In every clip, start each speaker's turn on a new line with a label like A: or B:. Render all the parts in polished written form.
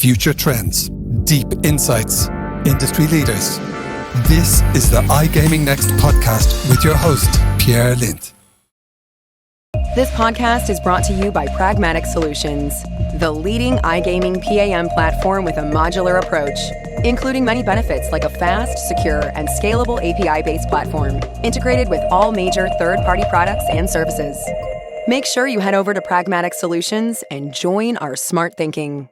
A: future trends, deep insights, industry leaders. This is the iGaming Next podcast with your host, Pierre Lindh.
B: This podcast is brought to you by Pragmatic Solutions, the leading iGaming PAM platform with a modular approach, including many benefits like a fast, secure, and scalable API-based platform, integrated with all major third-party products and services. Make sure you head over to Pragmatic Solutions and join our smart thinking.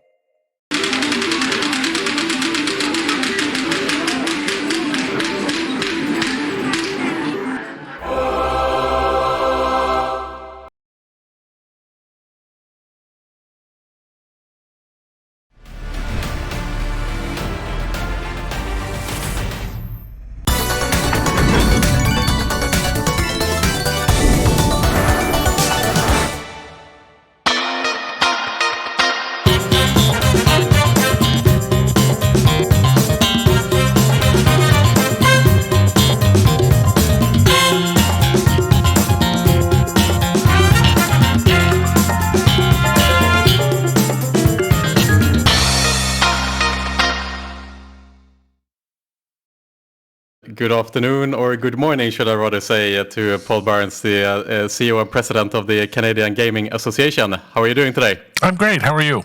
C: Good afternoon, or good morning, should I rather say, to Paul Barnes, the CEO and President of the Canadian Gaming Association. How are you doing today?
D: I'm great. How are you?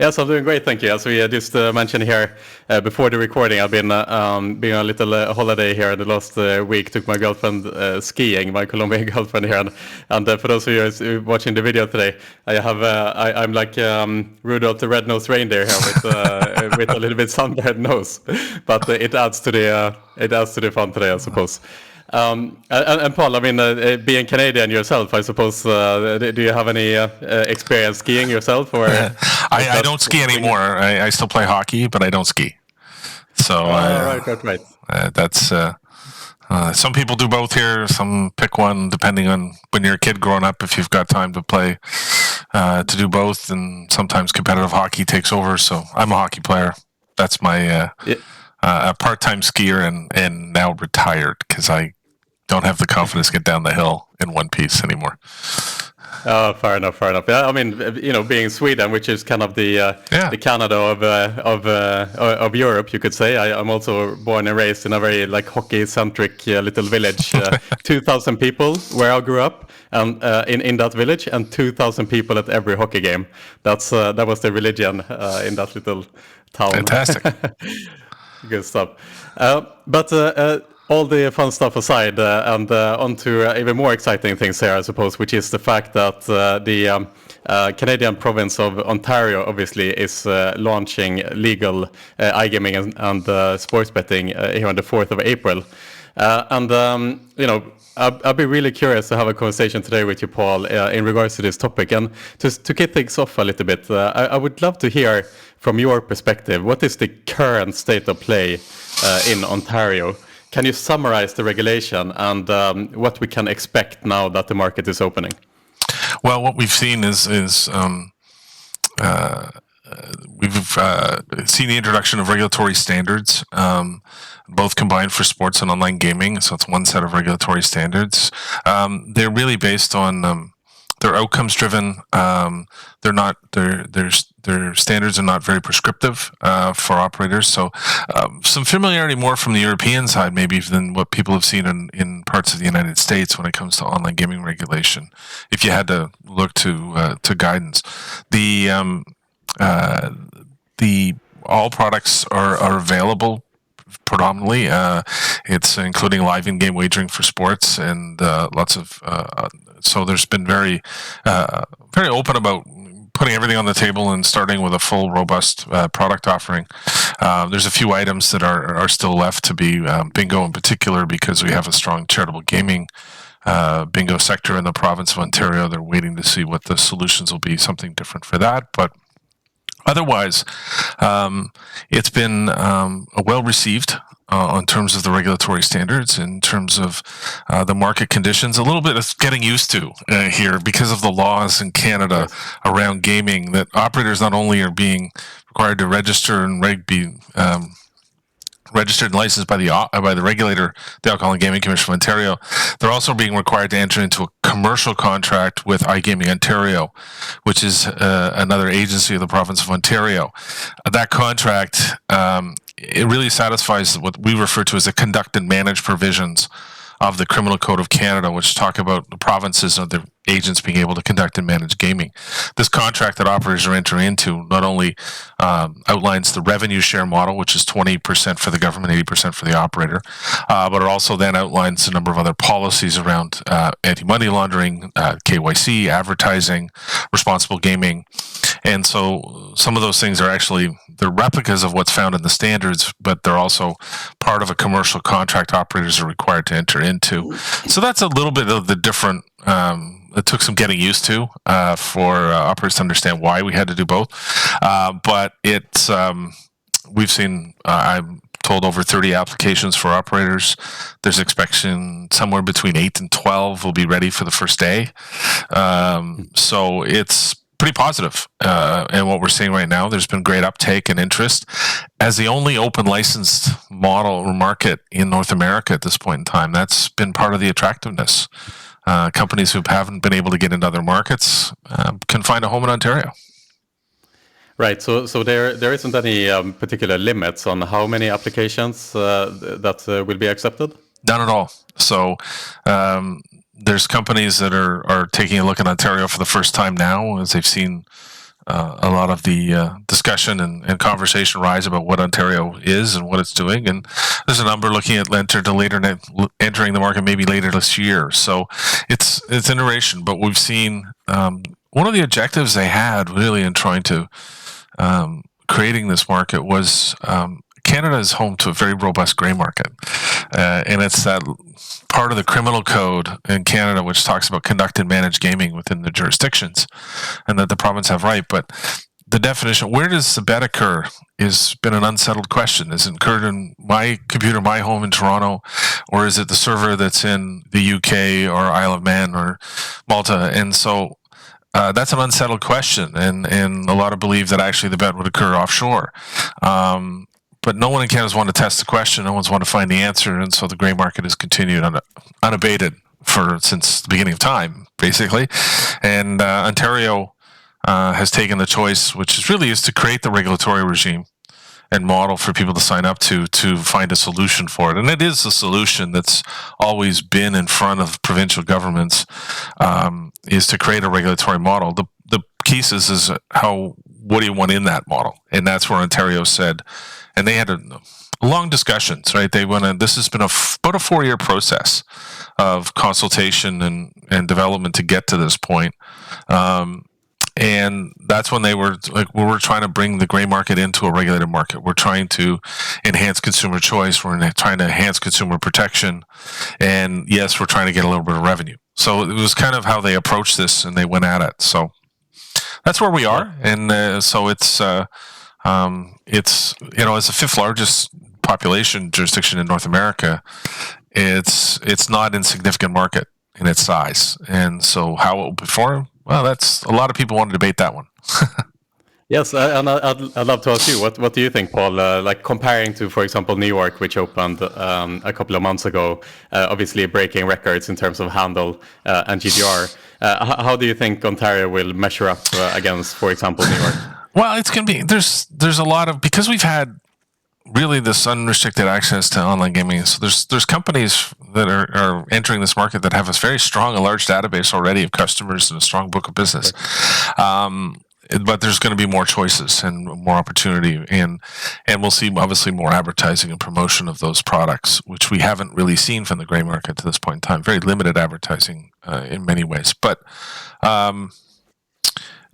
C: Yes, I'm doing great, thank you. As we just mentioned here before the recording, I've been being a little holiday here the last week. Took my girlfriend skiing, my Colombian girlfriend here, and for those of you watching the video today, I'm like Rudolph the Red-Nosed Reindeer here with a little bit sunburned nose, but it adds to the fun today, I suppose. And Paul, I mean, being Canadian yourself, I suppose, do you have any experience skiing yourself? Or
D: I don't ski anymore. I still play hockey, but I don't ski. So
C: right.
D: That's some people do both here. Some pick one, depending on when you're a kid growing up. If you've got time to play, to do both, and sometimes competitive hockey takes over. So I'm a hockey player. That's my a part-time skier and now retired because I don't have the confidence to get down the hill in one piece anymore.
C: Oh, fair enough. Yeah, I mean, being Sweden, which is kind of the Canada of Europe, you could say. I'm also born and raised in a very hockey-centric little village. 2,000 people where I grew up, and in that village, and 2,000 people at every hockey game. That was the religion in that little town.
D: Fantastic.
C: Good stuff. But all the fun stuff aside, and on to even more exciting things here, I suppose, which is the fact that the Canadian province of Ontario obviously is launching legal iGaming and sports betting here on the 4th of April. I'd be really curious to have a conversation today with you, Paul, in regards to this topic. And to kick things off a little bit, I would love to hear from your perspective, what is the current state of play in Ontario? Can you summarize the regulation and what we can expect now that the market is opening?
D: Well, what we've seen is we've seen the introduction of regulatory standards, both combined for sports and online gaming. So it's one set of regulatory standards. They're really based on they're outcomes driven. Their standards are not very prescriptive for operators. So some familiarity more from the European side maybe than what people have seen in parts of the United States when it comes to online gaming regulation. If you had to look to guidance, all products are available predominantly. It's including live in-game wagering for sports and lots of. So there's been very open about putting everything on the table and starting with a full, robust product offering. There's a few items that are still left to be bingo in particular, because we have a strong charitable gaming bingo sector in the province of Ontario. They're waiting to see what the solutions will be, something different for that. But otherwise, it's been well received in terms of the regulatory standards, in terms of the market conditions. A little bit of getting used to here because of the laws in Canada around gaming, that operators not only are being required to register and be registered and licensed by the regulator, the Alcohol and Gaming Commission of Ontario, they're also being required to enter into a commercial contract with iGaming Ontario, which is another agency of the province of Ontario. That contract, it really satisfies what we refer to as the conduct and manage provisions of the Criminal Code of Canada, which talk about the provinces and the agents being able to conduct and manage gaming. This contract that operators are entering into not only outlines the revenue share model, which is 20% for the government, 80% for the operator, but it also then outlines a number of other policies around anti-money laundering, KYC, advertising, responsible gaming. And so some of those things are actually, they're replicas of what's found in the standards, but they're also part of a commercial contract operators are required to enter into. So that's a little bit of the different, it took some getting used to for operators to understand why we had to do both. But it's, we've seen, I'm told, over 30 applications for operators. There's expectation somewhere between 8 and 12 will be ready for the first day. So it's pretty positive. And what we're seeing right now, there's been great uptake and interest. As the only open licensed model or market in North America at this point in time, that's been part of the attractiveness. Companies who haven't been able to get into other markets can find a home in Ontario.
C: Right. So there isn't any particular limits on how many applications that will be accepted?
D: None at all. So there's companies that are taking a look at Ontario for the first time now, as they've seen a lot of the discussion and conversation rise about what Ontario is and what it's doing. And there's a number looking at entering the market maybe later this year. So it's an iteration, but we've seen one of the objectives they had really in trying to creating this market was Canada is home to a very robust gray market. And it's that part of the criminal code in Canada which talks about conduct and manage gaming within the jurisdictions and that the province have right. But the definition, where does the bet occur, has been an unsettled question. Is it occurred in my computer, my home in Toronto, or is it the server that's in the UK or Isle of Man or Malta? And so that's an unsettled question. And a lot of believe that actually the bet would occur offshore. But no one in Canada's wanted to test the question. No one's wanted to find the answer. And so the gray market has continued unabated since the beginning of time, basically. And Ontario has taken the choice, which is to create the regulatory regime and model for people to sign up to find a solution for it. And it is a solution that's always been in front of provincial governments, is to create a regulatory model. The piece is what do you want in that model? And that's where Ontario said, and they had long discussions, right? This has been about a 4-year process of consultation and development to get to this point. And that's when they were like, we're trying to bring the gray market into a regulated market. We're trying to enhance consumer choice. We're trying to enhance consumer protection. And yes, we're trying to get a little bit of revenue. So it was kind of how they approached this and they went at it. So that's where we are. And so it's as the 5th largest population jurisdiction in North America, it's not an insignificant market in its size. And so how it will perform, well, that's a lot of people want to debate that one.
C: Yes, and I'd love to ask you, what do you think, Paul? Like comparing to, for example, New York, which opened a couple of months ago, obviously breaking records in terms of handle and GGR. How do you think Ontario will measure up against, for example, New York?
D: Well, it's going to be, there's a lot of, because we've had really this unrestricted access to online gaming. So there's companies that are entering this market that have a very strong, a large database already of customers and a strong book of business. But there's going to be more choices and more opportunity, and we'll see obviously more advertising and promotion of those products, which we haven't really seen from the gray market to this point in time. Very limited advertising in many ways, but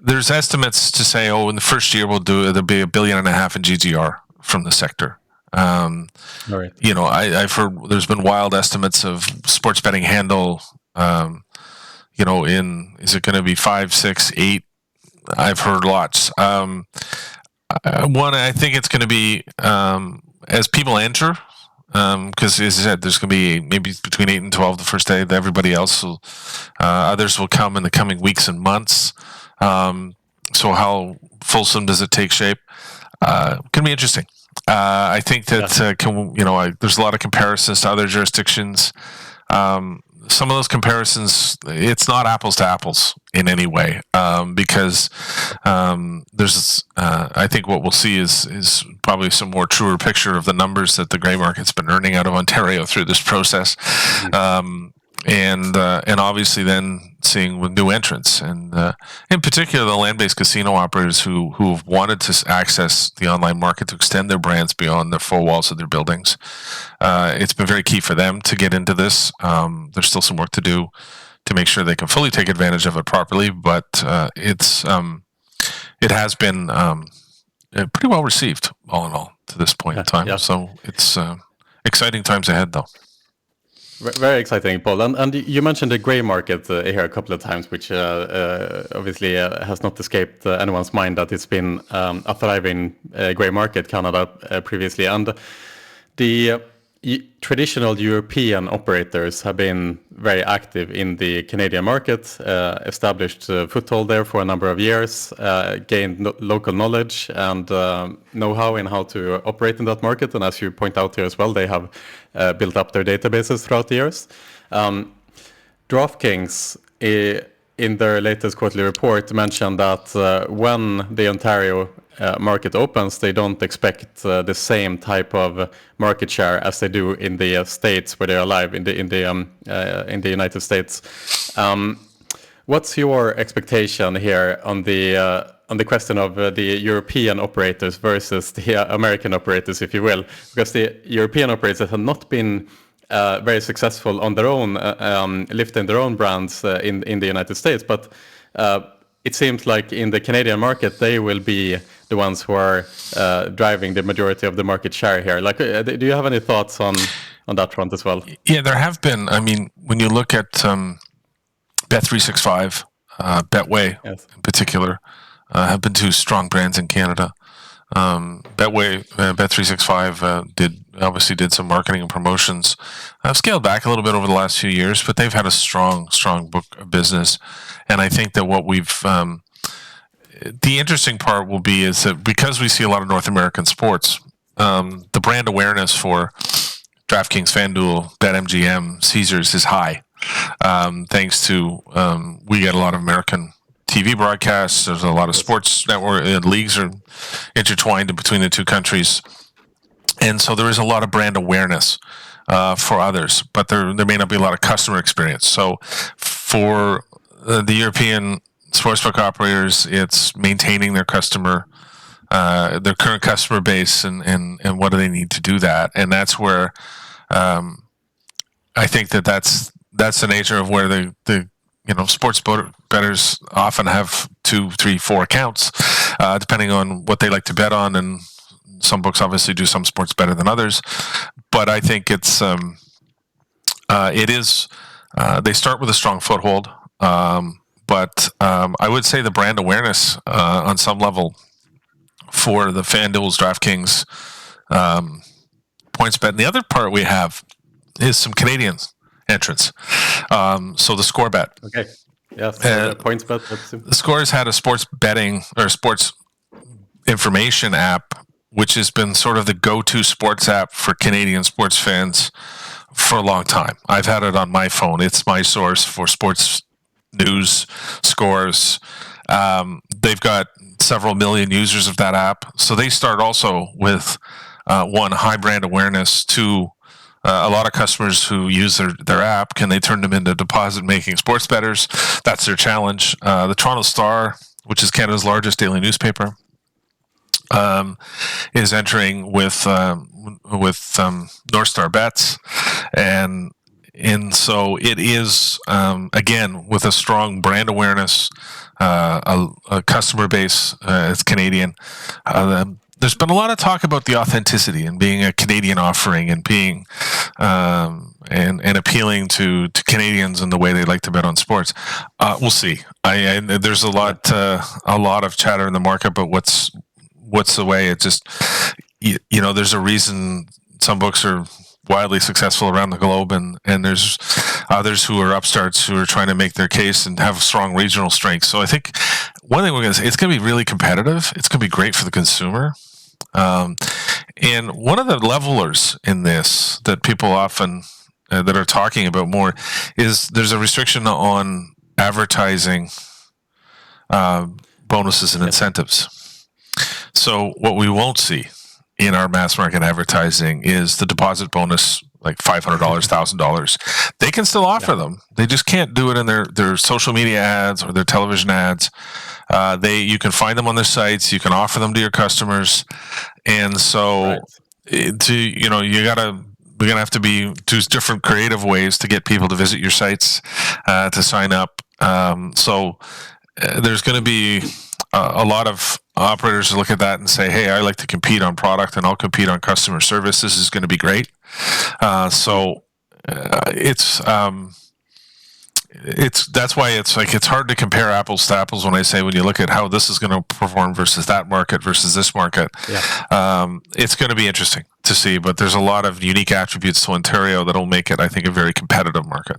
D: there's estimates to say, in the first year there'll be $1.5 billion in GGR from the sector.
C: Right.
D: I've heard there's been wild estimates of sports betting handle. Is it going to be 5, 6, 8? I've heard lots. One, I think it's going to be as people enter, because as I said, there's going to be maybe between 8 and 12 the first day. Everybody else others will come in the coming weeks and months. So how fulsome does it take shape? Going to be interesting. I think that there's a lot of comparisons to other jurisdictions. Some of those comparisons, it's not apples to apples in any way, because there's. I think what we'll see is probably some more truer picture of the numbers that the grey market's been earning out of Ontario through this process. And obviously then seeing with new entrants, and in particular the land-based casino operators who have wanted to access the online market to extend their brands beyond the four walls of their buildings. It's been very key for them to get into this. There's still some work to do to make sure they can fully take advantage of it properly, but it has been pretty well received all in all to this point in time. So it's exciting times ahead, though.
C: Very exciting, Paul. And you mentioned the grey market here a couple of times, which obviously has not escaped anyone's mind that it's been a thriving grey market, Canada, previously. And the traditional European operators have been very active in the Canadian market, established foothold there for a number of years, gained local knowledge and know-how in how to operate in that market. And as you point out here as well, they have built up their databases throughout the years. DraftKings, in their latest quarterly report, mentioned that when the Ontario market opens, they don't expect the same type of market share as they do in the states where they are live in the United States. What's your expectation here on the question of the European operators versus the American operators, if you will? Because the European operators have not been very successful on their own, lifting their own brands in the United States, but it seems like in the Canadian market, they will be the ones who are driving the majority of the market share here. Like, do you have any thoughts on that front as well?
D: Yeah, there have been. I mean, when you look at Bet365, Betway in particular, have been two strong brands in Canada. Betway, Bet365 did some marketing and promotions. I've scaled back a little bit over the last few years, but they've had a strong book of business. And I think that what we've the interesting part will be is that because we see a lot of North American sports, the brand awareness for DraftKings, FanDuel, BetMGM, Caesars is high. Thanks to we get a lot of American TV broadcasts. There's a lot of sports network leagues are intertwined between the two countries, and so there is a lot of brand awareness for others, but there may not be a lot of customer experience. So for the European sportsbook operators, it's maintaining their their current customer base, and what do they need to do that? And that's where I think that's the nature of where the sports bettors often have 2, 3, 4 accounts, depending on what they like to bet on, and some books obviously do some sports better than others. But I think it is they start with a strong foothold. But I would say the brand awareness on some level for the FanDuel's, DraftKings, PointsBet. And the other part we have is some Canadian entrants. So the Score Bet.
C: Okay. Yeah. So PointsBet.
D: The Score has had a sports betting or sports information app, which has been sort of the go-to sports app for Canadian sports fans for a long time. I've had it on my phone. It's my source for sports news, scores. They've got several million users of that app. So they start also with one, high brand awareness, two, a lot of customers who use their app, can they turn them into deposit-making sports bettors? That's their challenge. The Toronto Star, which is Canada's largest daily newspaper, is entering with North Star Bets, and so it is again with a strong brand awareness, a customer base. It's Canadian. There's been a lot of talk about the authenticity and being a Canadian offering and being and appealing to Canadians and the way they like to bet on sports. We'll see. There's a lot of chatter in the market, but what's the way? It just there's a reason some books are widely successful around the globe, and there's others who are upstarts who are trying to make their case and have strong regional strengths. So I think one thing we're going to say, it's going to be really competitive. It's going to be great for the consumer. And one of the levelers in this that people often that are talking about more is there's a restriction on advertising bonuses and incentives. So what we won't see in our mass market advertising is the deposit bonus, like $500, $1,000. They can still offer them. They just can't do it in their social media ads or their television ads. You can find them on their sites. You can offer them to your customers. And so we're going to have to do different creative ways to get people to visit your sites, to sign up. There's going to be a lot of operators look at that and say, hey, I like to compete on product and I'll compete on customer service. This is going to be great. That's why it's hard to compare apples to apples when I say, when you look at how this is going to perform versus that market versus this market. It's going to be interesting to see, but there's a lot of unique attributes to Ontario that'll make it, I think, a very competitive market.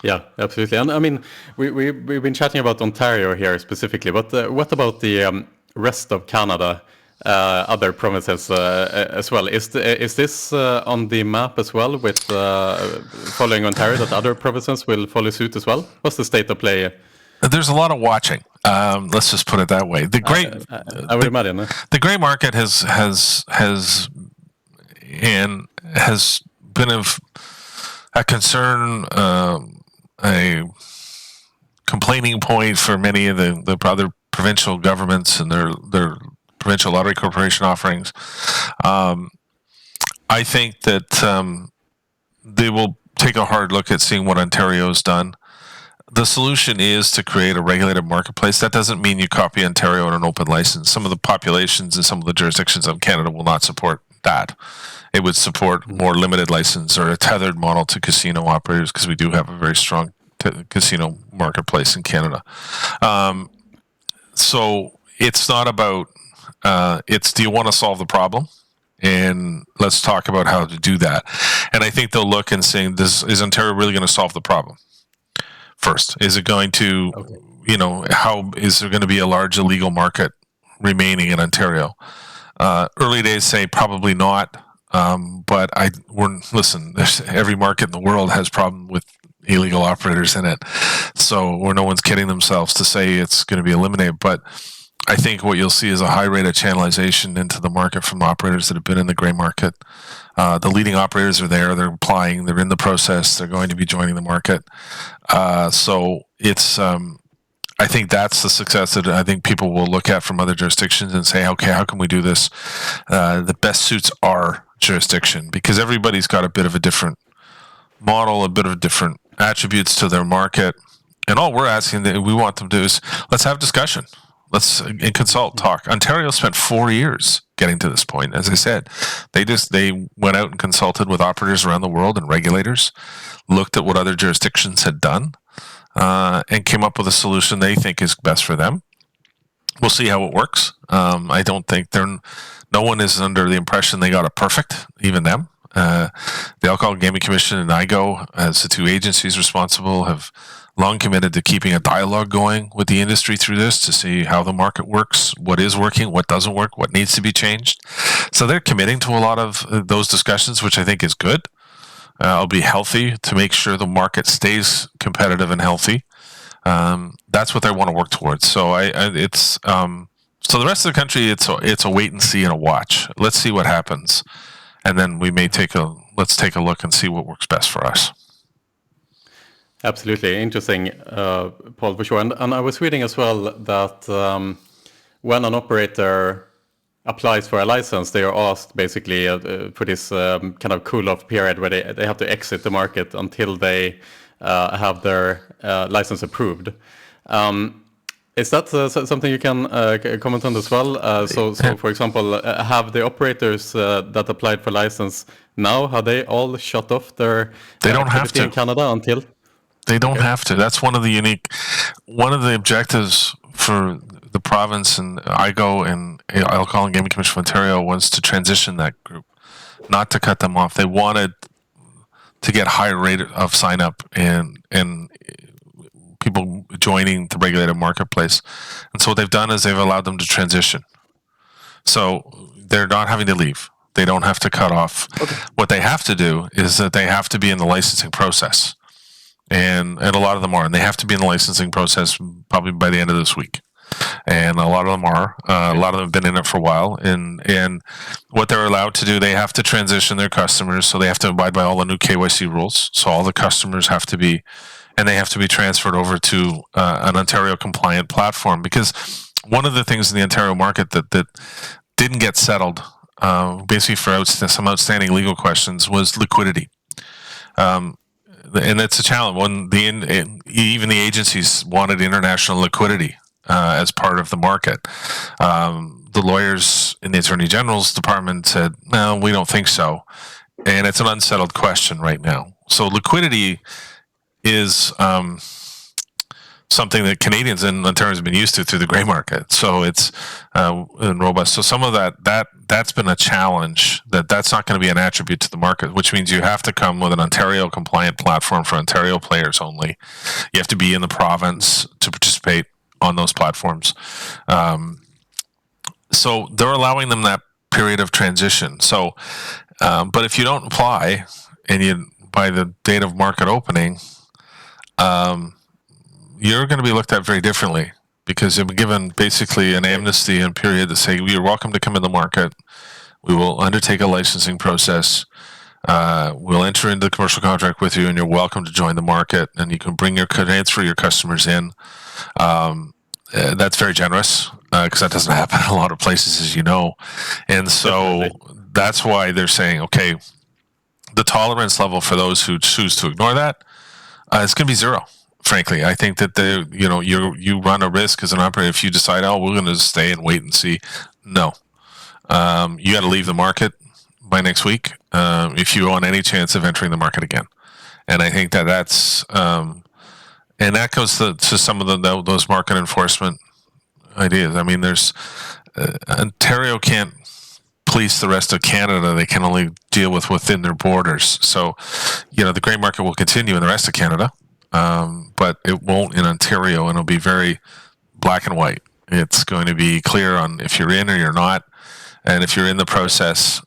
C: Yeah, absolutely. And I mean, we've been chatting about Ontario here specifically, but what about the rest of Canada, other provinces as well? Is this on the map as well, with following Ontario, that other provinces will follow suit as well? What's the state of play?
D: There's a lot of watching. Let's just put it that way.
C: I would imagine
D: the gray market has been of a concern. A complaining point for many of the other provincial governments and their provincial lottery corporation offerings. I think that they will take a hard look at seeing what Ontario's done. The solution is to create a regulated marketplace. That doesn't mean you copy Ontario on an open license. Some of the populations and some of the jurisdictions of Canada will not support that. It would support more limited license or a tethered model to casino operators, because we do have a very strong casino marketplace in Canada. So it's not about, do you want to solve the problem? And let's talk about how to do that. And I think they'll look and saying, is Ontario really going to solve the problem? First, is it going to, how is there going to be a large illegal market remaining in Ontario? Early days say probably not. But every market in the world has problem with illegal operators in it. So where no one's kidding themselves to say it's going to be eliminated. But I think what you'll see is a high rate of channelization into the market from operators that have been in the gray market. The leading operators are there. They're applying. They're in the process. They're going to be joining the market. So it's... I think that's the success that I think people will look at from other jurisdictions and say, okay, how can we do this? The best suits our jurisdiction, because everybody's got a bit of a different model, a bit of different attributes to their market. And all we're asking that we want them to do is, let's have discussion. Let's consult, talk. Ontario spent 4 years getting to this point. As I said, they went out and consulted with operators around the world and regulators, looked at what other jurisdictions had done, and came up with a solution they think is best for them. We'll see how it works. I don't think no one is under the impression they got it perfect, even them. The Alcohol and Gaming Commission and IGO, as the two agencies responsible, have long committed to keeping a dialogue going with the industry through this to see how the market works, what is working, what doesn't work, what needs to be changed. So they're committing to a lot of those discussions, which I think is good. It'll be healthy to make sure the market stays competitive and healthy. That's what they want to work towards. So so the rest of the country, it's a wait and see and a watch. Let's see what happens, and then we may let's take a look and see what works best for us.
C: Absolutely interesting, Paul, for sure. And I was reading as well that when an operator applies for a license, they are asked basically for this kind of cool-off period where they have to exit the market until they have their license approved. Is that something you can comment on as well? So for example, have the operators that applied for license now, have they all shut off their
D: they don't have to
C: in Canada until?
D: They don't have to. That's one of the objectives for the province and IGO and Alcohol and Gaming Commission of Ontario was to transition that group, not to cut them off. They wanted to get higher rate of sign up and people joining the regulated marketplace. And so what they've done is they've allowed them to transition So they're not having to leave. They don't have to cut off. Okay. What they have to do is that they have to be in the licensing process. And a lot of them are. And they have to be in the licensing process probably by the end of this week. And a lot of them are. A lot of them have been in it for a while. And what they're allowed to do, they have to transition their customers. So they have to abide by all the new KYC rules. So all the customers have to be, and they have to be transferred over to an Ontario compliant platform. Because one of the things in the Ontario market that didn't get settled, basically for some outstanding legal questions, was liquidity. And it's a challenge. When even the agencies wanted international liquidity as part of the market. The lawyers in the Attorney General's department said, no, we don't think so. And it's an unsettled question right now. So liquidity is something that Canadians and Ontarians have been used to through the grey market. So it's robust. So some of that's been a challenge. That's not going to be an attribute to the market, which means you have to come with an Ontario compliant platform for Ontario players only. You have to be in the province to participate on those platforms. So they're allowing them that period of transition. So, but if you don't apply and by the date of market opening, you're going to be looked at very differently, because you'll be given basically an amnesty and period to say, you're welcome to come in the market. We will undertake a licensing process. We'll enter into the commercial contract with you, and you're welcome to join the market, and you can transfer your customers in. That's very generous, because that doesn't happen in a lot of places, as you know. And so that's why they're saying, okay, the tolerance level for those who choose to ignore that, it's going to be zero. Frankly, I think that you run a risk as an operator if you decide, oh, we're going to stay and wait and see. No, you got to leave the market by next week if you want any chance of entering the market again. And I think that's and that goes to some of those market enforcement ideas. I mean, there's Ontario can't police the rest of Canada. They can only deal with within their borders. So, the grey market will continue in the rest of Canada. But it won't in Ontario, and it'll be very black and white. It's going to be clear on if you're in or you're not. And if you're in the process,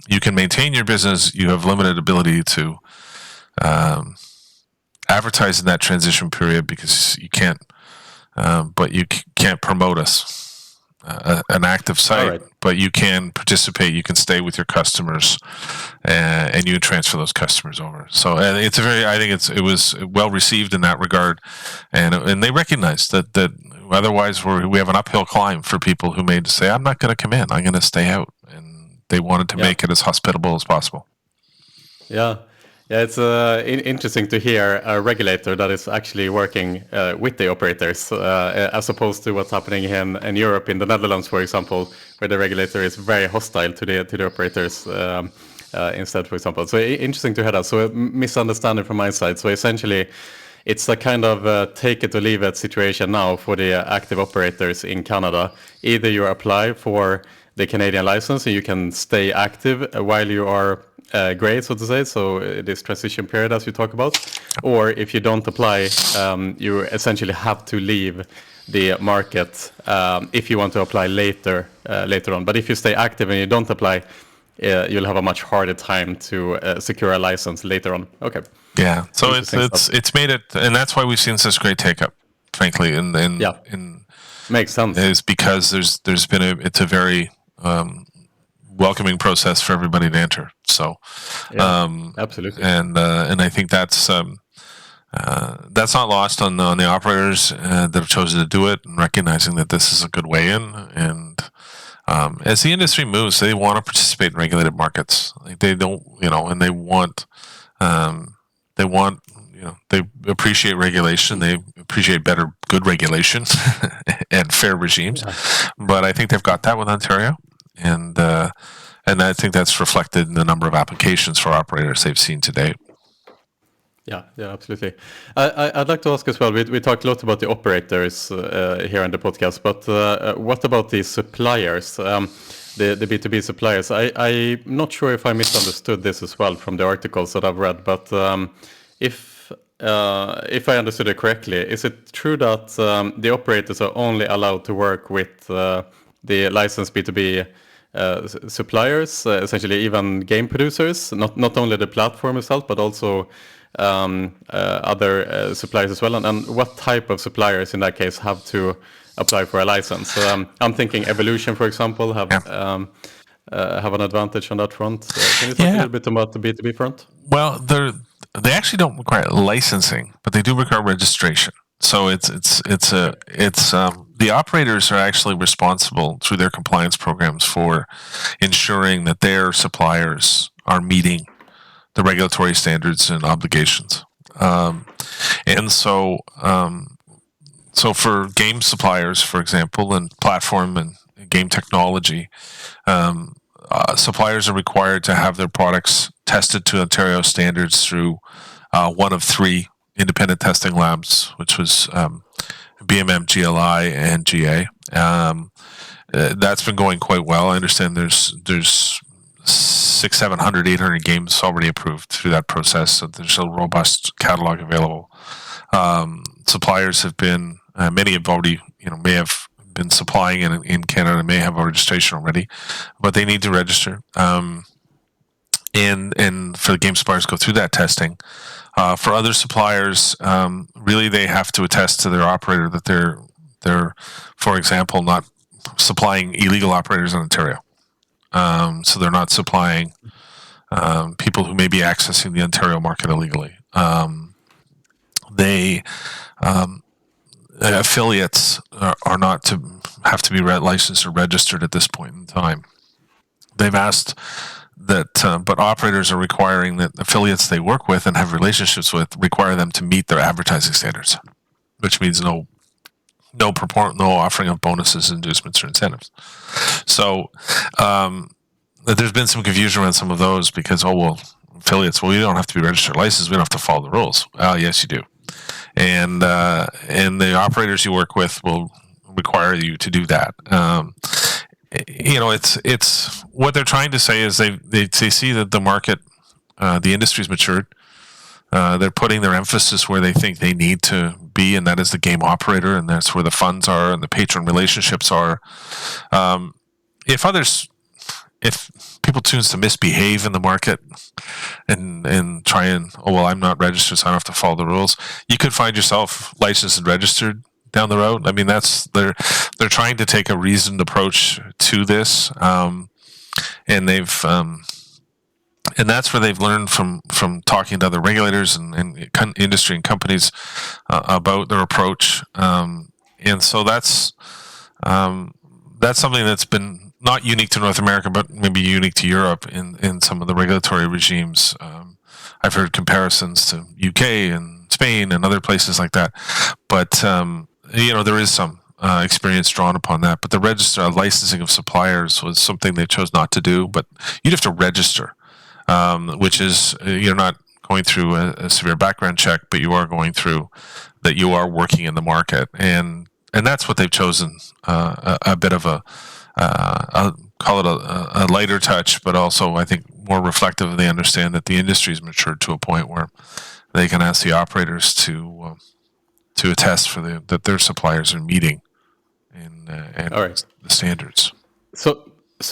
D: you can maintain your business. You have limited ability to advertise in that transition period, because you can't, but you can't promote an active site, right. But you can participate. You can stay with your customers, and you transfer those customers over. So it's I think it was well received in that regard, and they recognize that otherwise we have an uphill climb for people who may say, I'm not going to come in, I'm going to stay out, and they wanted to make it as hospitable as possible. Yeah, it's interesting to hear a regulator that is actually working with the operators, as opposed to what's happening in Europe, in the Netherlands, for example, where the regulator is very hostile to the operators instead, for example. So interesting to hear that. So a misunderstanding from my side. So essentially, it's a kind of take it or leave it situation now for the active operators in Canada. Either you apply for the Canadian license and you can stay active while you are grey, so to say, so this transition period as you talk about, or if you don't apply, you essentially have to leave the market if you want to apply later on. But if you stay active and you don't apply, you'll have a much harder time to secure a license later on. Okay. Yeah. So it's made it, and that's why we've seen such great take up, frankly. In makes sense. Is because there's been it's a very welcoming process for everybody to enter. So, absolutely. And I think that's not lost on the operators that have chosen to do it, and recognizing that this is a good way in. And as the industry moves, they want to participate in regulated markets. They don't, and they want, they appreciate regulation. They appreciate good regulation and fair regimes. Yeah. But I think they've got that with Ontario, and I think that's reflected in the number of applications for operators they've seen to date. Yeah, absolutely. I'd like to ask as well, we talked a lot about the operators here in the podcast, but what about the suppliers, the B2B suppliers? I'm not sure if I misunderstood this as well from the articles that I've read, but if I understood it correctly, is it true that the operators are only allowed to work with
C: the licensed B2B suppliers, essentially even game producers, not only the platform itself, but also other suppliers as well. And what type of suppliers in that case have to apply for a license? So I'm thinking Evolution, for example, have an advantage on that front. Can you talk a little bit about the B2B front?
D: Well, they actually don't require licensing, but they do require registration. So the operators are actually responsible through their compliance programs for ensuring that their suppliers are meeting the regulatory standards and obligations. So for game suppliers, for example, and platform and game technology, suppliers are required to have their products tested to Ontario standards through one of three independent testing labs, which was BMM, GLI, and GA. That's been going quite well. I understand there's 600, 700, 800 games already approved through that process. So there's a robust catalog available. Suppliers have been, many have already, may have been supplying in Canada, may have a registration already, but they need to register. And for the game suppliers to go through that testing. For other suppliers, really they have to attest to their operator that they're, for example, not supplying illegal operators in Ontario. So they're not supplying people who may be accessing the Ontario market illegally. Affiliates are not to have to be licensed or registered at this point in time. They've asked that, but operators are requiring that affiliates they work with and have relationships with require them to meet their advertising standards, which means no offering of bonuses, inducements, or incentives. So there's been some confusion around some of those because, affiliates, we don't have to be registered licensed, we don't have to follow the rules. Yes, you do. And the operators you work with will require you to do that. It's what they're trying to say is they see that the market, the industry's matured. They're putting their emphasis where they think they need to be, and that is the game operator, and that's where the funds are and the patron relationships are. If people choose to misbehave in the market and try and, I'm not registered, so I don't have to follow the rules, you could find yourself licensed and registered down the road. I mean, they're trying to take a reasoned approach to this, and they've and that's where they've learned from talking to other regulators and industry and companies about their approach, and so that's something that's been not unique to North America, but maybe unique to Europe in some of the regulatory regimes. I've heard comparisons to UK and Spain and other places like that, but there is some experience drawn upon that. But the licensing of suppliers was something they chose not to do. But you'd have to register, which is you're not going through a severe background check, but you are going through that you are working in the market, and that's what they've chosen. A bit of I'll call it a lighter touch, but also I think more reflective. They understand that the industry's matured to a point where they can ask the operators to attest that their suppliers are meeting and the standards.
C: So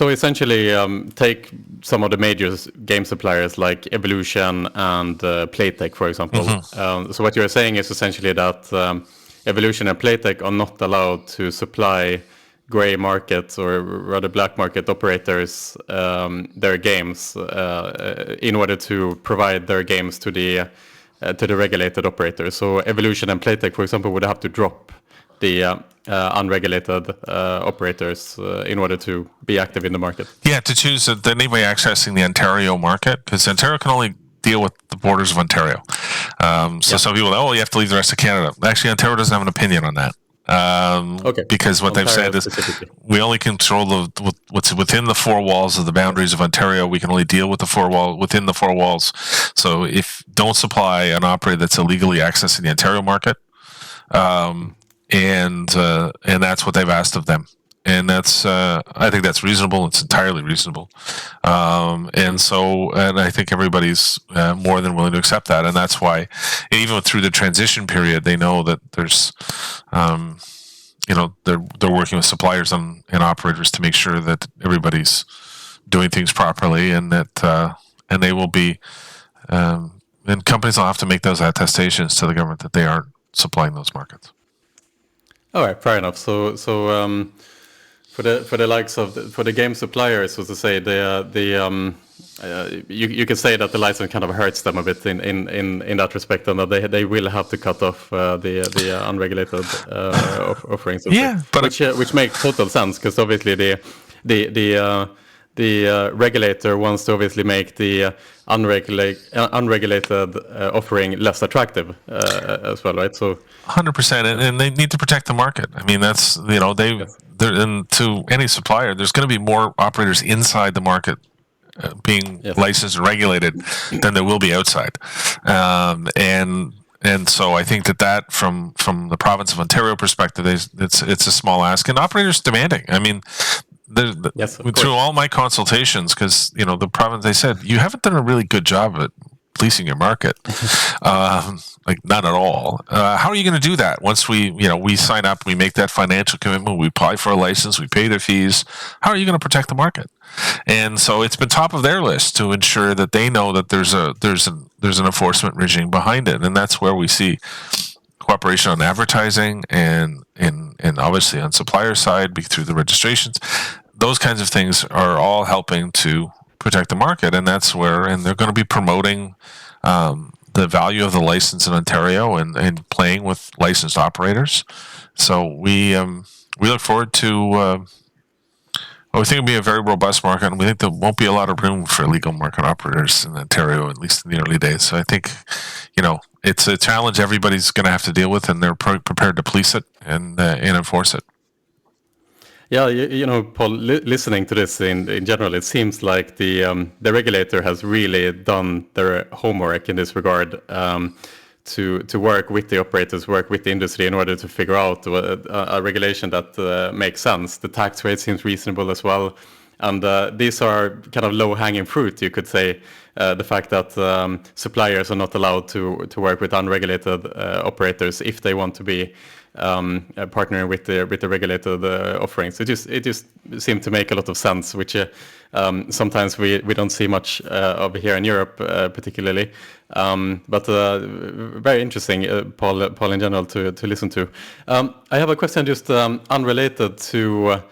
C: essentially, take some of the major game suppliers like Evolution and Playtech, for example.
D: Mm-hmm.
C: So what you're saying is essentially that Evolution and Playtech are not allowed to supply gray markets or rather black market operators their games in order to provide their games to the regulated operators. So Evolution and Playtech, for example, would have to drop the unregulated operators in order to be active in the market.
D: Yeah, to choose anybody accessing the Ontario market, because Ontario can only deal with the borders of Ontario. Some people you have to leave the rest of Canada. Actually, Ontario doesn't have an opinion on that. Because what Ontario they've said is we only control what's within the four walls of the boundaries of Ontario. We can only deal with within the four walls. So don't supply an operator that's illegally accessing the Ontario market, and that's what they've asked of them. And that's I think that's reasonable. It's entirely reasonable, and I think everybody's more than willing to accept that. And that's why, even through the transition period, they know that there's they're working with suppliers and operators to make sure that everybody's doing things properly, and that and they will be and companies will have to make those attestations to the government that they aren't supplying those markets.
C: All right, fair enough. So for the likes of for the game suppliers, so to say, you could say that the license kind of hurts them a bit in that respect, and that they will have to cut off the unregulated offerings.
D: Yeah, but
C: which makes total sense, because obviously the regulator wants to obviously make the unregulated offering less attractive as well, right? So
D: 100%, and they need to protect the market. I mean, that's and to any supplier, there's going to be more operators inside the market being licensed and regulated than there will be outside, and so I think that from the province of Ontario perspective, it's a small ask, and operators demanding. I mean, through all my consultations, because the province, they said, you haven't done a really good job at policing your market, like none at all. How are you going to do that once we sign up, we make that financial commitment, we apply for a license, we pay their fees? How are you going to protect the market? And so it's been top of their list to ensure that they know that there's an enforcement regime behind it, and that's where we see cooperation on advertising and obviously on supplier side through the registrations. Those kinds of things are all helping to protect the market, and that's where, and they're going to be promoting the value of the license in Ontario and playing with licensed operators. So we look forward to. We think it'll be a very robust market, and we think there won't be a lot of room for illegal market operators in Ontario, at least in the early days. So I think, it's a challenge everybody's going to have to deal with, and they're prepared to police it and enforce it.
C: Yeah, Paul, listening to this in general, it seems like the regulator has really done their homework in this regard, to work with the operators, work with the industry in order to figure out a regulation that makes sense. The tax rate seems reasonable as well. And these are kind of low-hanging fruit, you could say. The fact that suppliers are not allowed to work with unregulated operators if they want to be partnering with the regulated offerings. It just seemed to make a lot of sense, which sometimes we don't see much of here in Europe, particularly. But very interesting, Paul in general, to listen to. I have a question just unrelated to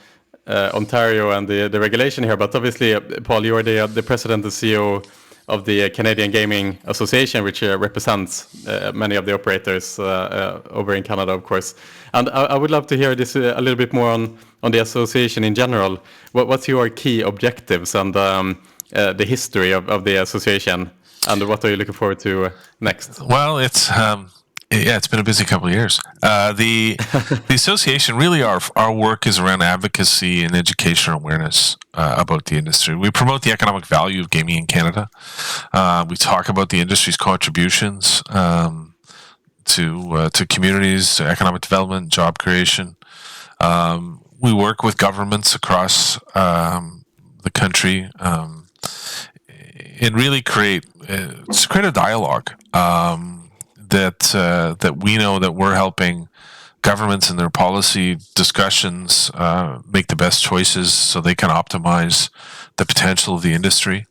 C: Ontario and the regulation here, but obviously, Paul, you are the president and CEO of the Canadian Gaming Association, which represents many of the operators over in Canada, of course. And I would love to hear this a little bit more on the association in general. What's your key objectives and the history of the association, and what are you looking forward to next?
D: Well, it's been a busy couple of years. The association, really our work is around advocacy and education awareness about the industry. We promote the economic value of gaming in Canada. We talk about the industry's contributions to communities, to economic development, job creation. We work with governments across the country and really create a dialogue. That we know that we're helping governments in their policy discussions make the best choices so they can optimize the potential of the industry.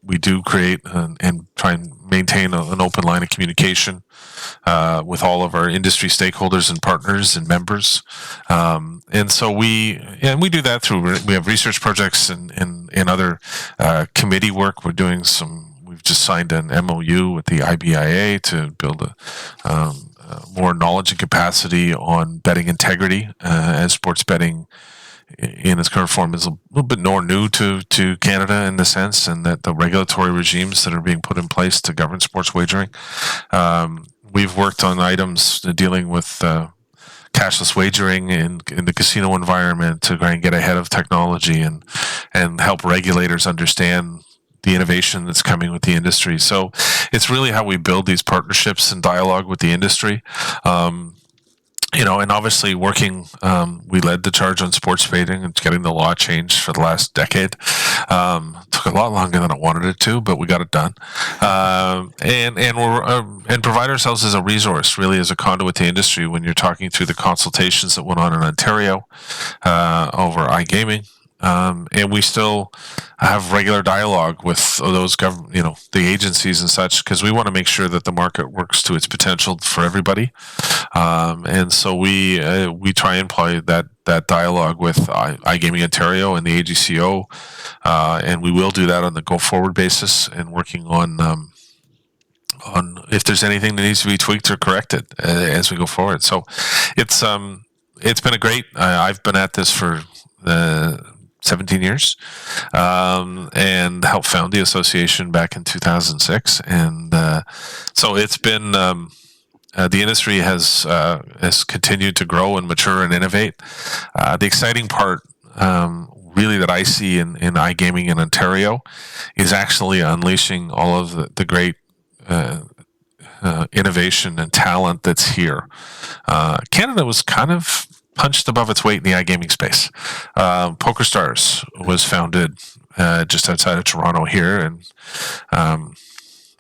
D: We do create and try and maintain an open line of communication with all of our industry stakeholders and partners and members. And so we do that through, we have research projects and other committee work. We've just signed an MOU with the IBIA to build a more knowledge and capacity on betting integrity, as sports betting in its current form is a little bit more new to Canada in the sense, and that the regulatory regimes that are being put in place to govern sports wagering. We've worked on items dealing with cashless wagering in the casino environment to try and get ahead of technology and help regulators understand the innovation that's coming with the industry. So it's really how we build these partnerships and dialogue with the industry. and obviously working, we led the charge on sports betting and getting the law changed for the last decade. Took a lot longer than I wanted it to, but we got it done. And provide ourselves as a resource, really as a conduit to industry when you're talking through the consultations that went on in Ontario over iGaming. And we still have regular dialogue with those the agencies and such, because we want to make sure that the market works to its potential for everybody. And so we try and employ that dialogue with iGaming Ontario and the AGCO, and we will do that on the go forward basis, and working on if there's anything that needs to be tweaked or corrected as we go forward. So it's been a great. I've been at this for 17 years, and helped found the association back in 2006. And so it's been, the industry has continued to grow and mature and innovate. The exciting part, really, that I see in iGaming in Ontario is actually unleashing all of the great innovation and talent that's here. Canada was kind of punched above its weight in the iGaming space. PokerStars was founded just outside of Toronto here, and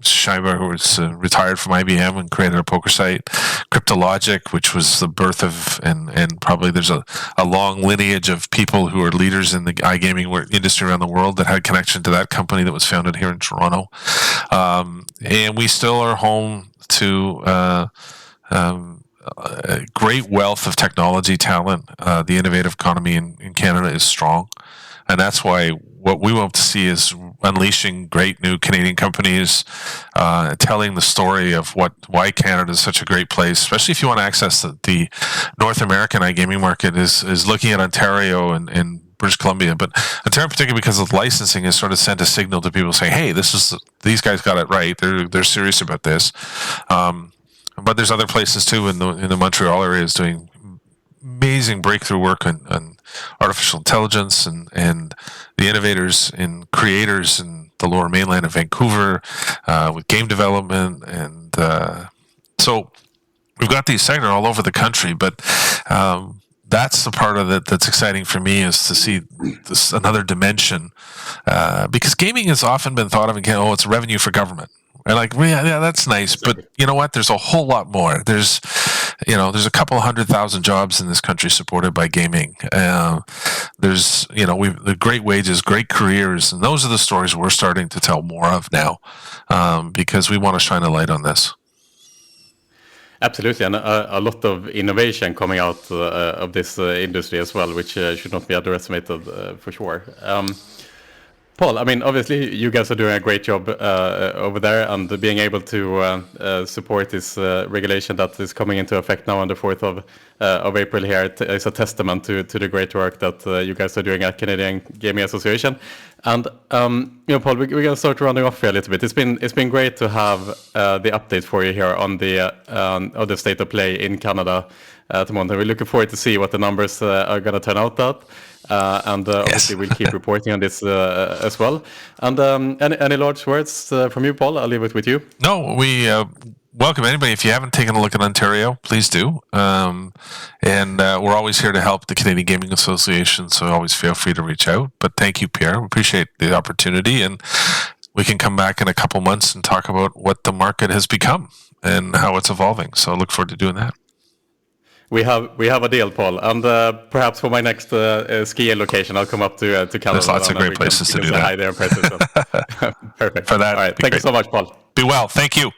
D: Scheinberg was retired from IBM and created a poker site. Cryptologic, which was the birth of, and probably there's a long lineage of people who are leaders in the iGaming industry around the world that had connection to that company that was founded here in Toronto. And we still are home to a great wealth of technology talent. The innovative economy in Canada is strong, and that's why what we want to see is unleashing great new Canadian companies, telling the story of why Canada is such a great place, especially if you want to access the North American iGaming market. Is looking at Ontario and British Columbia, but Ontario, particularly because of licensing, has sort of sent a signal to people saying, "Hey, these guys got it right. They're serious about this." But there's other places too in the Montreal area is doing amazing breakthrough work on artificial intelligence, and the innovators and creators in the Lower Mainland of Vancouver with game development, and so we've got these sectors all over the country. But that's the part of it that's exciting for me, is to see this another dimension, because gaming has often been thought of in Canada, it's revenue for government. And like, yeah, that's nice, but you know what? There's a whole lot more. There's a couple 100,000 jobs in this country supported by gaming. There's, the great wages, great careers, and those are the stories we're starting to tell more of now, because we want to shine a light on this.
C: Absolutely, and a lot of innovation coming out of this industry as well, which should not be underestimated for sure. Paul, I mean, obviously you guys are doing a great job over there, and being able to support this regulation that is coming into effect now on the 4th of April here is a testament to the great work that you guys are doing at Canadian Gaming Association. And Paul, we're going to start rounding off here a little bit. It's been great to have the update for you here on the state of play in Canada at the moment. We're looking forward to see what the numbers are going to turn out at. And obviously we'll keep reporting on this as well. And any large words from you, Paul? I'll leave it with you.
D: No, we welcome anybody. If you haven't taken a look at Ontario, please do. And we're always here to help the Canadian Gaming Association, so always feel free to reach out. But thank you, Pierre. We appreciate the opportunity, and we can come back in a couple months and talk about what the market has become and how it's evolving. So I look forward to doing that.
C: We have a deal, Paul, and perhaps for my next skiing location, I'll come up to Canada.
D: There's lots of great places to do that.
C: Hi there in person. Perfect.
D: For that,
C: all right. Thank you so much, Paul.
D: Be well. Thank you.